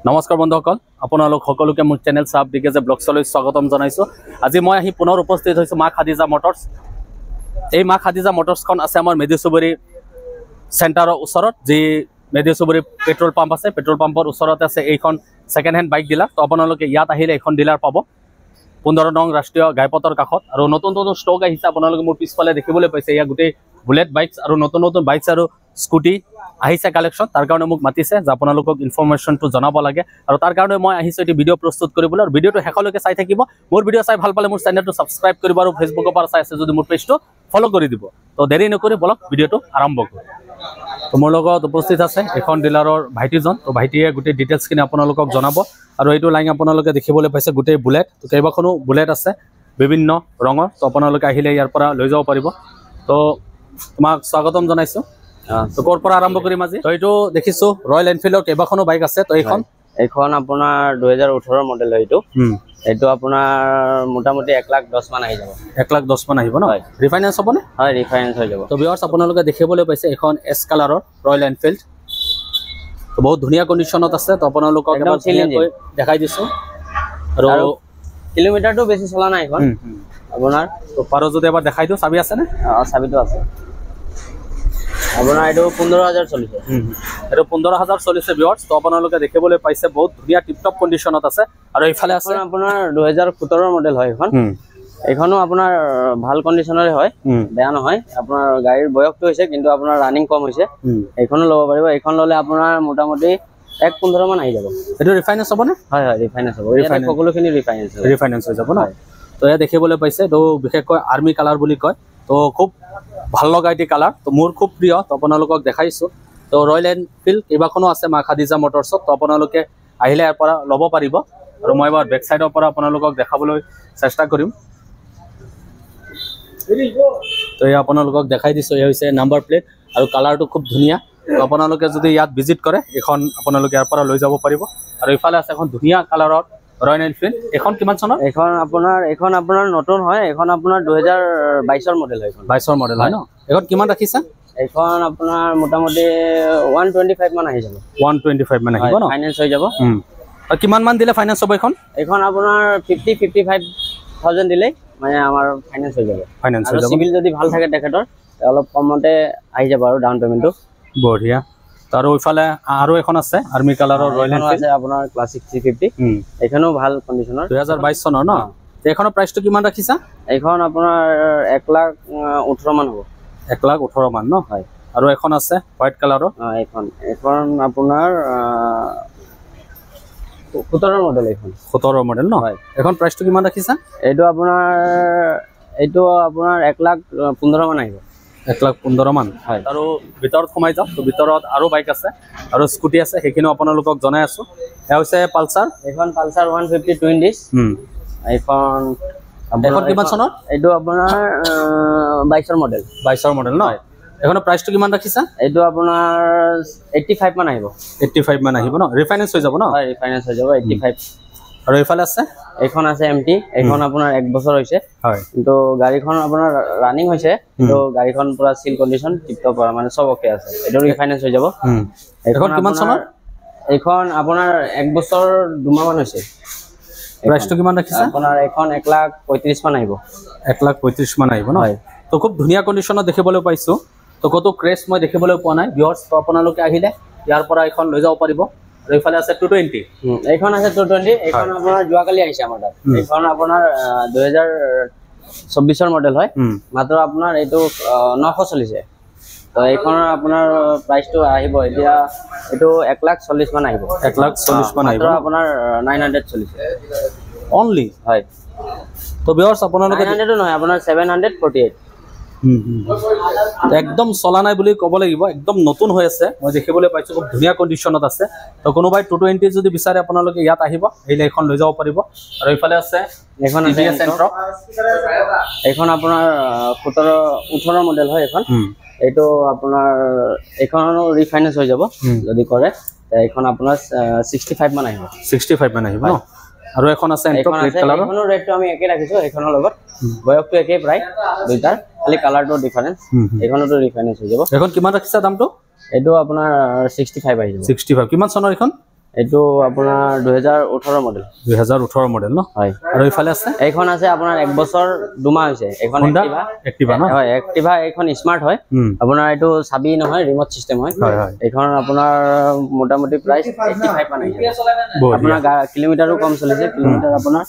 নমস্কাৰ বন্ধুসকল, আপোনালোক সকলোকে মোৰ চেনেল সাব দিগেজে ব্লগছলৈ স্বাগতম জনাইছোঁ। আজি মই আহি পুনৰ উপস্থিত হৈছোঁ মা খাদিজা মটৰ্ছ। এই মা খাদিজা মটৰ্ছখন আছে আমাৰ মেডিচুবুৰী চেণ্টাৰৰ ওচৰত, যি মেডিচুবুৰী পেট্ৰল পাম্প আছে। পেট্ৰল পাম্পৰ ওচৰতে আছে এইখন ছেকেণ্ড হেণ্ড বাইক ডিলাৰ। তো আপোনালোকে ইয়াত আহিলে এইখন ডিলাৰ পাব 15 নং ৰাষ্ট্ৰীয় ঘাইপথৰ কাষত। আৰু নতুন নতুন ষ্টক আহিছে, আপোনালোকে মোৰ পিছফালে দেখিবলৈ পাইছে। ইয়াত গোটেই বুলেট বাইকছ আৰু নতুন নতুন বাইকছ আৰু স্কুটি আহিছে কালেকশ্যন। তাৰ কাৰণে মোক মাতিছে যে আপোনালোকক ইনফৰমেশ্যনটো জনাব লাগে, আৰু তাৰ কাৰণে মই আহিছোঁ এটি ভিডিঅ' প্ৰস্তুত কৰিবলৈ। আৰু ভিডিঅ'টো শেষলৈকে চাই থাকিব। মোৰ ভিডিঅ' চাই ভাল পালে মোৰ চেনেলটো ছাবস্ক্ৰাইব কৰিব, আৰু ফেচবুকৰ পৰা চাই আছে যদি মোৰ পেজটো ফ'ল' কৰি দিব। তো দেৰি নকৰি বলক ভিডিঅ'টো আৰম্ভ কৰোঁ। তো মোৰ লগত উপস্থিত আছে এখন ডিলাৰৰ ভাইটিজন। তো ভাইটিয়ে গোটেই ডিটেইলছখিনি আপোনালোকক জনাব। আৰু এইটো লাইন আপোনালোকে দেখিবলৈ পাইছে গোটেই বুলেট। তো কেইবাখনো বুলেট আছে বিভিন্ন ৰঙৰ। তো আপোনালোকে আহিলে ইয়াৰ পৰা লৈ যাব পাৰিব। তো তোমাক স্বাগতম জনাইছোঁ। তো ক'ৰ পৰা আৰম্ভ কৰিম আজি? তো এইটো দেখিছোঁ ৰয়েল এনফিল্ডৰ কেইবাখনো বাইক আছে। তো এইখন আপোনাৰ 2018 মডেল হয়। এইটো আপোনাৰ মোটামুটি 1,10,000 মান আহি যাব। 1,10,000 মান আহিব ন? ৰিফাইনেন্স হ'বনে? হয়, ৰিফাইনেন্স হৈ যাব। তো ভিউৱাৰ্ছ, আপোনালোকে দেখিবলৈ পাইছে এখন এছ কালাৰৰ ৰয়েল এনফিল্ড। তো বহুত ধুনীয়া কণ্ডিশ্যনত আছে। তো আপোনালোকক দেখাই দিছোঁ। আৰু কিলোমিটাৰটো বেছি চলা নাই এখন আপোনাৰ। তো পাৰো যদি এবাৰ দেখাই দিওঁ। চাবি আছেনে? চাবিটো আছে। আপোনাৰ এইটো 15,000 চলিছে। এইটো 15,000 চলিছে ভিউৱাৰ্ছ। তো আপোনালোকে দেখিবলৈ পাইছে বহুত ধুনীয়া টিপটপ কণ্ডিশ্যনত আছে। আৰু এইফালে আছে আপোনাৰ 2017 মডেল হয় এইখন। এইখনো আপোনাৰ ভাল কণ্ডিশ্যনৰে হয়, বেয়া নহয়। আপোনাৰ গাড়ীৰ বয়সটো হৈছে, কিন্তু আপোনাৰ ৰানিং কম হৈছে। এইখনো ল'ব পাৰিব। এইখন ল'লে আপোনাৰ মোটামুটি 1,15,000 মান আহি যাব। এইটো ৰিফাইনেন্স হ'বনে? হয়, ৰিফাইনেন্স হ'ব। সকলোখিনি ৰিফাইনেন্স হৈ যাব ন? তো এয়া দেখিবলৈ পাইছে। তো বিশেষকৈ আৰ্মি কালাৰ বুলি কয়। তো খুব ভাল লগা এটি কালাৰ। তো মোৰ খুব প্ৰিয়। তো আপোনালোকক দেখাইছোঁ। তো ৰয়েল এনফিল্ড কেইবাখনো আছে মা খাদিজা মটৰ্ছত। তো আপোনালোকে আহিলে ইয়াৰ পৰা ল'ব পাৰিব। আৰু মই এবাৰ বেক চাইডৰ পৰা আপোনালোকক দেখাবলৈ চেষ্টা কৰিম। তো এয়া আপোনালোকক দেখাই দিছোঁ। এয়া হৈছে নাম্বাৰ প্লেট, আৰু কালাৰটো খুব ধুনীয়া। তো আপোনালোকে যদি ইয়াত ভিজিট কৰে, এইখন আপোনালোকে ইয়াৰ পৰা লৈ যাব পাৰিব। আৰু ইফালে আছে এখন ধুনীয়া কালাৰৰ ৰয়েল এনফিল্ড। এইখন কিমান চনৰ? এইখন আপোনাৰ নতুন হয়। এইখন আপোনাৰ 2022 মডেল হয়। 22 মডেল হয় ন? এইখন কিমান ৰাখিছা? এইখন আপোনাৰ মোটামুটি 125 মান আহি যাব। 125 মান আহিব ন? ফাইনেন্স হৈ যাব। আৰু কিমান মান দিলে ফাইনেন্স হ'ব এইখন? এইখন আপোনাৰ 50-55,000 দিলেই মানে আমাৰ ফাইনেন্স হৈ যাব। ফাইনেন্স হৈ যাব। চিভিল যদি ভাল থাকে তেখেতৰ, অলপ কমতে আহি যাব আৰু ডাউন পেমেণ্টটো। বঢ়িয়া। আৰু ইফালে আৰু এখন আছে আৰ্মি কালাৰৰ ৰয়েল এনফিল্ড আছে আপোনাৰ ক্লাছিক 350। এইখনো ভাল কণ্ডিশ্যনৰ, 2022 চনৰ ন? এইখনৰ প্ৰাইচটো কিমান ৰাখিছা? এইখন আপোনাৰ 1,18,000 মান হ'ব। 1,18,000 মান ন? হয়। আৰু এখন আছে হোৱাইট কালাৰৰ। এইখন আপোনাৰ 17 মডেল। এইখন 17 মডেল ন? হয়। এখন প্ৰাইচটো কিমান ৰাখিছা? এইটো আপোনাৰ 1,15,000 মান আহিব। 1,15,000 মান? হয়। আৰু ভিতৰত সোমাই যাওঁ। তো ভিতৰত আৰু বাইক আছে আৰু স্কুটি আছে, সেইখিনিও আপোনালোকক জনাই আছোঁ। এয়া হৈছে পালচাৰ। এইখন পালচাৰ 150 টুইন ডিস্ক। এইখন কিমান চনৰ? এইটো আপোনাৰ 22 মডেল। 22 মডেল ন? এইখনৰ প্ৰাইচটো কিমান ৰাখিছা? এইটো আপোনাৰ 85 মান আহিব। 85 মান আহিব ন? ৰিফাইনেন্স হৈ যাব ন? হয়, ৰিফাইনেন্স হৈ যাব। 85। আৰু এইফালে আছে এইখন আছে MT। এইখন আপোনাৰ 1 বছৰ হৈছে। হয়। কিন্তু গাড়ীখন আপোনাৰ ৰানিং হৈছে, কিন্তু গাড়ীখন পুৰা চিল কণ্ডিশ্যন, টিপটপ পৰা মানে চব অকে আছে। এইটো ৰিফাইনেন্স হৈ যাব। এইখন কিমান চনৰ? এইখন আপোনাৰ 1 বছৰ 2 মাহ মান হৈছে। প্ৰাইচটো কিমান ৰাখিছা? আপোনাৰ এইখন 1,35,000 মান আহিব। 1,35,000 মান আহিব ন? হয়। তো খুব ধুনীয়া কণ্ডিশ্যনত দেখিবলৈ পাইছোঁ। তো ক'তো ক্ৰেছ মই দেখিবলৈ পোৱা নাই ভিউৱাৰ্ছ। তো আপোনালোকে আহিলে ইয়াৰ পৰা এইখন লৈ যাব পাৰিব। আৰু এইফালে আছে 220। এইখন আছে 220। এইখন আপোনাৰ যোৱাকালি আহিছে আমাৰ তাত। এইখন আপোনাৰ 2024 মডেল হয়। মাত্ৰ আপোনাৰ এইটো 900 চলিছে। তো এইখনৰ আপোনাৰ প্ৰাইচটো আহিব এতিয়া, এইটো 1,40,000 মান আহিব। 1,40,000 মান আহিব। আপোনাৰ 900 চলিছে অনলি। হয়। তো ভিউৱাৰ্ছ, আপোনালোকে 900 নহয়, আপোনাৰ 748। একদম চলা নাই বুলি ক'ব লাগিব, একদম নতুন হৈ আছে। মই দেখিবলৈ পাইছোঁ খুব ধুনীয়া কণ্ডিশ্যনত আছে। তো কোনোবাই 220 যদি বিচাৰে, আপোনালোকে ইয়াত আহিব, আহিলে এইখন লৈ যাব পাৰিব। আৰু এইফালে আছে এইখন এইখন আপোনাৰ 17-18 মডেল হয় এইখন। এইটো আপোনাৰ এইখনো ৰিফাইনেন্স হৈ যাব যদি কৰে। এইখন আপোনাৰ 65 মান আহিব। 65 মান আহিব ন? আৰু এখন আছে এন্ট্ৰক ৰেড কালাৰৰ। এইখনৰ ৰেটটো আমি একে ৰাখিছোঁ। এইখনৰ লগত বয়সটো একেই প্ৰায় দুইটাৰ, খালি কালাৰটো ডিফাৰেন্স। এইখনতো ৰিফাইনেন্স হৈ যাব। এখন কিমান ৰাখিছা দামটো? এইটো আপোনাৰ 65 আহিব। 65 কিমান চনৰ এইখন? এইটো আপোনাৰ 2018 মডেল 2018 মডেল ন হয় আৰু ইফালে আছে এইখন আছে আপোনাৰ 1 বছৰ 2 মাহ হৈছে এইখন এক্টিভা ন হয় এক্টিভা এইখন স্মাৰ্ট হয় আপোনাৰ এইটো চাবি নহয় ৰিমোট সিস্টেম হয় এইখন আপোনাৰ মোটামুটি প্ৰাইস 85 মান আহিছে আপোনাৰ কিলোমিটাৰো কম চলিছে কিলোমিটাৰ আপোনাৰ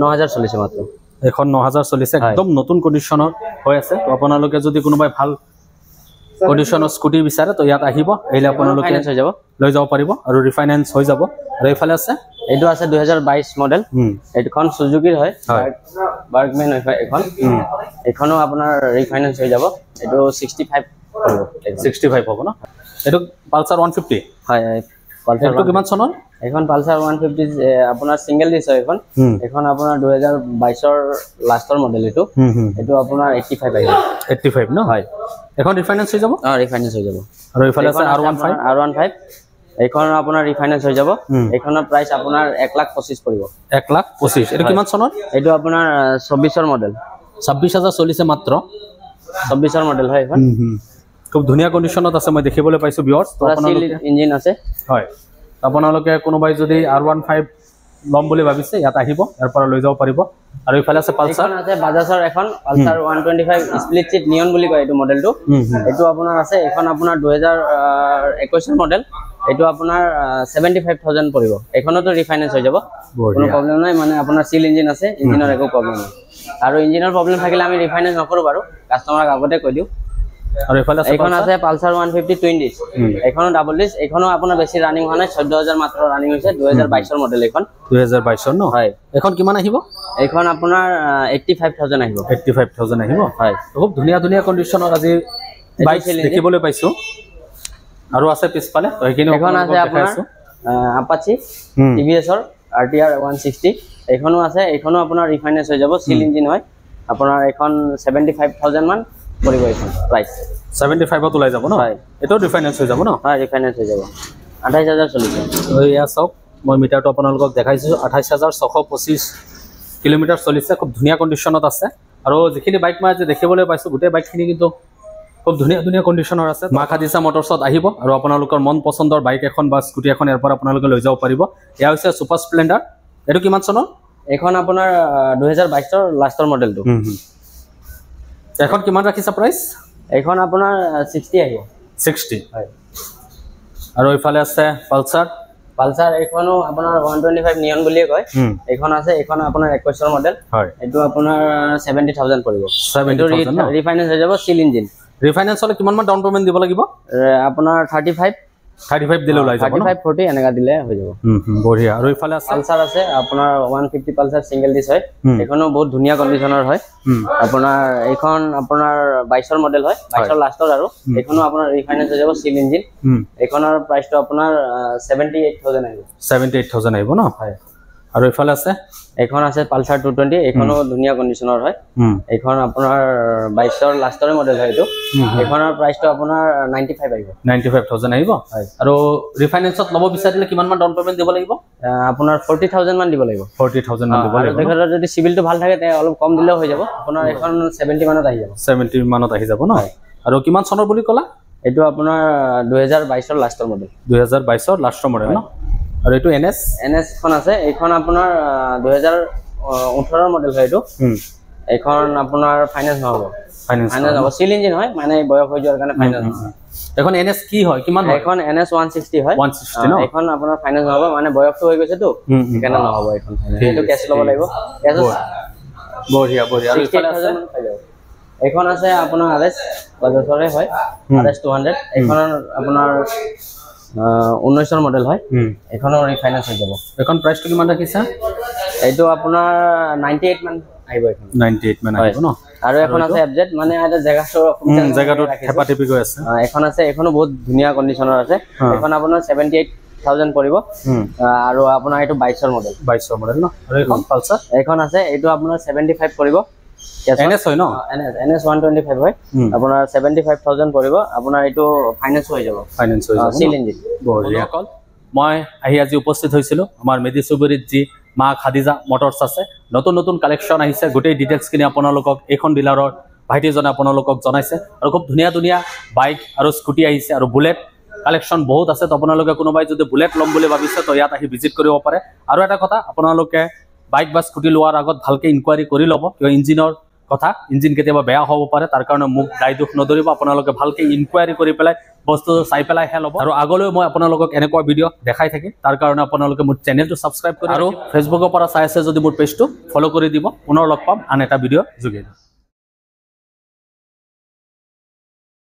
9000 চলিছে মাত্ৰ এখন 9000 চলিছে একদম নতুন কন্ডিশনৰ হৈ আছে তো আপোনালোকে যদি কোনোবাই ভাল কন্ডিশনৰ স্কুটি বিচাৰে তো ইয়াত আহিব আহিলে আপোনালোকে হৈ যাব লৈ যাব পাৰিব আৰু ৰিফাইনেন্স হৈ যাব আৰু ইফালে আছে এইটো আছে 2022 মডেল এইখন সুজুকিৰ হয় বাৰ্গম্যান হয় এখন এখনো আপোনাৰ ৰিফাইনেন্স হৈ যাব এইটো 65 হ'ব 65 হ'ব ন এইটো পালসাৰ 150 হয় পালসাৰটো কিমান চনৰ এখন পালসাৰ 150 আপোনাৰ সিঙ্গেল ডিস্ক হয় এখন আপোনাৰ 2022 ৰ লাষ্টৰ মডেল এইটো আপোনাৰ 85 আহিব 85 ন হয় এখন ৰিফাইনেন্স হৈ যাব ৰিফাইনেন্স হৈ যাব আৰু ইফালে আছে R15 এইখন আপোনাৰ ৰিফাইনেন্স হৈ যাব এইখনৰ প্ৰাইস আপোনাৰ 1,25,000 পৰিব 1,25,000 এটা কিমান চনৰ এইটো আপোনাৰ 24 ৰ মডেল 26,000 চলিছে মাত্ৰ 24 ৰ মডেল হয় এখন খুব ধুনীয়া কন্ডিশনত আছে মই দেখিবলৈ পাইছো ভিউয়াৰ্স তো আপোনালোকে ইঞ্জিন আছে হয় আপোনালোকে কোনোবাই যদি R15 লম বুলি ভাবিছে ইয়াত আহিব ইয়াৰ পৰা লৈ যাব পাৰিব আৰু ইফালে আছে পালসাৰ আছে বাজাজৰ এখন পালসাৰ 125 স্প্লিট সিট নিয়ন বুলি কয় এইটো মডেলটো এইটো আপোনাৰ আছে এখন আপোনাৰ 2021 ৰ মডেল এইটো আপোনাৰ 75000 পৰিব এখনতো ৰিফাইনেন্স হৈ যাব কোনো প্ৰবলেম নাই মানে আপোনাৰ সিল ইঞ্জিন আছে ইঞ্জিনৰ একো প্ৰবলেম নাই আৰু ইঞ্জিনৰ প্ৰবলেম থাকিলে আমি ৰিফাইনেন্স নকৰো বাৰু কাস্টমাৰক আগতে কৈ দিও আৰু ইফালে এখন আছে পালসাৰ 150 টুইন ডিস্ক এখনো ডাবল ডিস্ক এখনো আপোনাৰ বেছি ৰানিং হোৱা নাই 14000 মাত্ৰ ৰানিং হৈছে 2022 ৰ মডেল এখন 2022 ৰ ন হয় এখন কিমান আহিব এখন আপোনাৰ 85000 আহিব 85000 আহিব হয় খুব ধুনীয়া ধুনীয়া কন্ডিশনৰ আজি বাইক দেখিবলৈ পাইছো আৰু আছে পিছফালে তো এইখিনি এখন আছে আপোনাৰ আপাচি TVS ৰ RTR 160 এখনো আছে এখনো আপোনাৰ ৰিফাইনেন্স হৈ যাব সিল ইঞ্জিন হয় আপোনাৰ এখন 75000 মান পৰিব এখন প্ৰাইস 75 ত ওলাই যাব ন হয় এটো ৰিফাইনেন্স হৈ যাব ন হয় ৰিফাইনেন্স হৈ যাব 28000 চলিছে তো ইয়া চাওক মই মিটাৰটো আপোনালোকক দেখাইছো 28625 কিলোমিটাৰ চলিছে খুব ধুনীয়া কন্ডিশনত আছে আৰু যিখিনি বাইক মই আজি দেখিবলৈ পাইছো গোটেই বাইকখিনি কিন্তু খুব ধুনীয়া ধুনীয়া কন্ডিশনৰ আছে মা খাদিজা মটৰছত আহিব আৰু আপোনালোকৰ মন পছন্দৰ বাইক এখন বা স্কুটি এখন ইয়াৰ পৰা আপোনালোকে লৈ যাব পাৰিব এয়া হৈছে সুপাৰ স্প্লেন্ডাৰ এটো কিমান চনৰ এখন আপোনাৰ 2022 ৰ লাষ্টৰ মডেলটো এখন কিমান ৰাখিছা প্ৰাইস এখন আপোনাৰ 60 আহিব 60 হয় আৰু ইফালে আছে পালসাৰ এখনো আপোনাৰ 125 নিয়ন বুলিয়ে কয় এখন আছে এখন আপোনাৰ 21 ৰ মডেল হয় এটো আপোনাৰ 70000 পৰিব 70000 ৰিফাইনেন্স হৈ যাব সিল ইঞ্জিন ৰিফাইনেন্স হলে কিমান মান ডাউন পেমেন্ট দিব লাগিব আপোনাৰ 35 দিলে ওলাই যাব 35 40 এনেকা দিলে হৈ যাব বঢ়িয়া আৰু ইফালে আছে পালসাৰ আছে আপোনাৰ 150 পালসাৰ সিঙ্গেল ডিস্ক হয় এখনো বহুত ধুনীয়া কন্ডিশনৰ হয় আপোনাৰ এখন আপোনাৰ 22 ৰ মডেল হয় 22 ৰ লাষ্টৰ আৰু এখনো আপোনাৰ ৰিফাইনেন্স হৈ যাব সিল ইঞ্জিন এখনৰ প্ৰাইসটো আপোনাৰ 78000 আহিব 78000 আহিব ন হয় আৰু ইফালে আছে এখন আছে পালসাৰ 220 এখনো ধুনীয়া কন্ডিশনৰ হয় এখন আপোনাৰ 22 ৰ লাষ্টৰ মডেল হয় এটো এখনৰ প্ৰাইসটো আপোনাৰ 95 আহিব 95000 আহিব আৰু ৰিফাইনেন্সত লব বিচাৰিলে কিমান মান ডাউন পেমেন্ট দিব লাগিব আপোনাৰ 40000 মান দিব লাগিব 40000 মান দিব লাগিব আৰু যদি সিভিলটো ভাল থাকে তে অলপ কম দিলেও হৈ যাব আপোনাৰ এখন 70 মানত আহি যাব 70 মানত আহি যাব ন আৰু কিমান চনৰ বুলি কলা এটো আপোনাৰ 2022 ৰ লাষ্টৰ মডেল 2022 ৰ লাষ্টৰ মডেল ন আৰু এটো NS খন আছে এইখন আপোনাৰ 2018 ৰ মডেল হয় এটো এখন আপোনাৰ ফাইনান্স নহব ফাইনান্স হ'ব সিল ইঞ্জিন হয় মানে বয়স হৈ যোৱাৰ কাৰণে ফাইনান্স এখন NS কি হয় কিমান হয় এখন NS 160 হয় 160 ন এখন আপোনাৰ ফাইনান্স নহব মানে বয়সটো হৈ গৈছে তো সেইকাৰণে নহব এখন ফাইনান্স এটো কেছ ল'ব লাগিব কেছ বঢ়িয়া আৰু ইফালে আছে এখন আছে আপোনাৰ RS বাজাজৰে হয় RS 200 এখন আপোনাৰ 19 ৰ মডেল হয় এখনো ৰিফাইনেন্স হৈ যাব এখন প্ৰাইসটো কিমান ৰাখিছা এইটো আপোনাৰ 98 মান আহিব এখন 98 মান আহিব ন আৰু এখন আছে FZ মানে এটা জায়গাটো হেপাটিপি গৈ আছে এখন আছে এখনো বহুত ধুনীয়া কন্ডিশনৰ আছে এখন আপোনাৰ 78000 পৰিব আৰু আপোনাৰ এটো 22 ৰ মডেল ন আৰু এখন পালসাৰ এখন আছে এটো আপোনাৰ 75 পৰিব NS হয় ন NS 125 হয় আপোনাৰ 75000 পৰিব আপোনাৰ এটো ফাইনান্স হৈ যাব সিল ইঞ্জিন বঢ়িয়া কল মই আহি আজি উপস্থিত হৈছিল আমাৰ মেডিচুবুৰীত যি মা খাদিজা মটৰছ আছে নতুন নতুন কালেকশন আহিছে গোটেই ডিটেইলছ কিনে আপোনালোকক এইখন ডিলাৰৰ ভাইটিজনে আপোনালোকক জনাইছে আৰু খুব ধুনীয়া ধুনীয়া বাইক আৰু স্কুটি আহিছে আৰু বুলেট কালেকশ্যন বহুত আছে। তো আপোনালোকে কোনোবাই যদি বুলেট ল'ম বুলি ভাবিছে তো ইয়াত আহি ভিজিট কৰিব পাৰে। আৰু এটা কথা, আপোনালোকে বাইক বা স্কুটি লোৱাৰ আগত ভালকৈ ইনকুৱাৰী কৰি ল'ব, কিয় ইঞ্জিনৰ কথা, ইঞ্জিন কেতিয়াবা বেয়া হ'ব পাৰে, তাৰ কাৰণে মোক দায় দোষ নধৰিব। আপোনালোকে ভালকৈ ইনকুৱাৰী কৰি পেলাই বস্তু চাই পেলাইহে ল'ব। আৰু আগলৈ মই আপোনালোকক এনেকুৱা ভিডিঅ' দেখাই থাকিম, তাৰ কাৰণে আপোনালোকে মোৰ চেনেলটো ছাবস্ক্ৰাইব কৰি আৰু ফেচবুকৰ পৰা চাই আছে যদি মোৰ পেজটো ফ'ল' কৰি দিব। পুনৰ লগ পাম আন এটা ভিডিঅ' যোগেদি।